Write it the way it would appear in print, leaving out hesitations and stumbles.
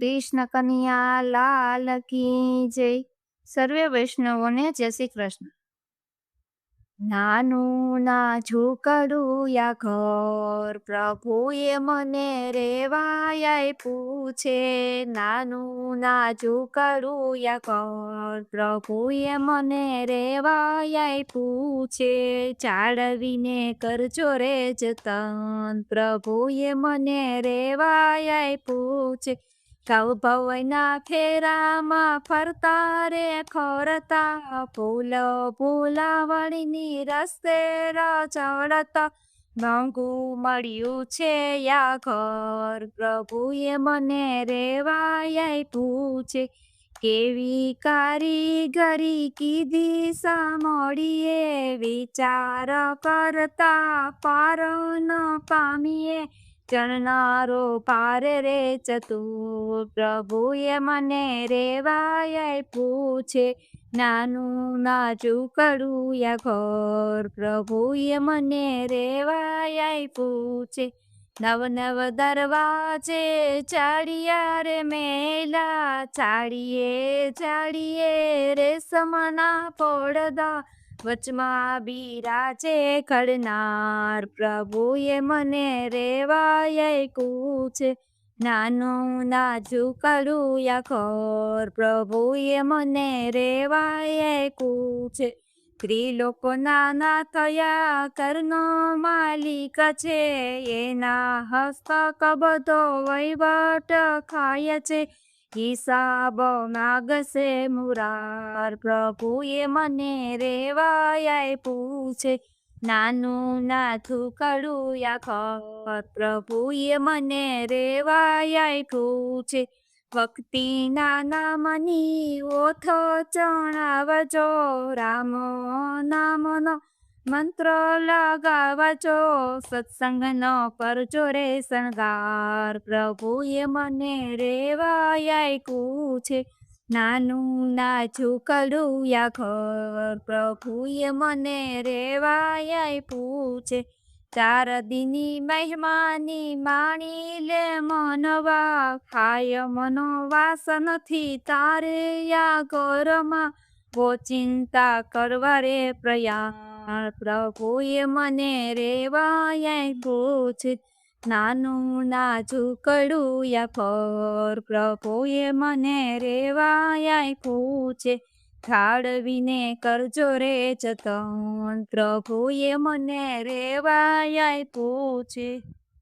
કૃષ્ણ કનૈયા લાલ કી જય. સર્વે વૈષ્ણવોને જય શ્રી કૃષ્ણ. નાનું ના ઝૂકડું યા ઘર પ્રભુએ મને રેવાય પૂછે. નાનું ના ઝૂકડું યા ઘર પ્રભુએ મને રેવાય પૂછે. ચાળવીને કરજો રે જતન પ્રભુએ મને રેવાય પૂછે. કવ ભવના ફેરામાં ફરતા રે ખોરતા ભૂલાવણીની રસ્તે ચડતા મોંઘુ મળ્યું છે યા ઘર પ્રભુએ મને રેવાય પૂછે. કેવી કારીગરી કીધી સામળીએ વિચાર કરતા પાર ન પામીએ. ચણનારો પારે રે ચતુર પ્રભુએ મને રેવાય પૂછે. નાનું ના ઝૂકડું યા ઘર પ્રભુએ મને રેવાય પૂછે. નવ નવ દરવાજે ચાળિયા રે મેલા ચાળીએ રેશમના પડદા વચમાં બિરાજે ઘડનાર પ્રભુએ મને રેવાય પૂછે. નાનું ના ઝૂકડું યા ઘર પ્રભુએ મને રેવાય પૂછે. સ્ત્રીલોકો નાના થયા કરનો માલિક છે એના હસ્તક બધો વહીવટ ખાય છે. હિસાબ માગશે મુરાર પ્રભુએ મને રેવાય પૂછે. નાનું ના ઝૂકડું યા ઘર પ્રભુએ મને રેવાય પૂછે. ભક્તિના નામની ઓથ ચણાવજો રામ નામનો મંત્ર લગાવજો. સત્સંગનો કરજો રે શણગાર પ્રભુએ મને રેવાય પૂછે. નાનું ના ઝૂકડું યા ઘર પ્રભુએ મને રેવાય પૂછે. ચાર દીની મહેમાની માણી લે મનવા ખાય મનો વાસ નથી તારે યા ઘરમાં. ચિંતા કરવા રે પ્રયાણ પ્રભુએ મને રેવાય પૂછે. નાનું ના ઝૂકડું યા ઘર પ્રભુએ મને રેવાય પૂછે. ઠાળવીને કરજો રે જતન પ્રભુએ મને રેવાય પૂછે.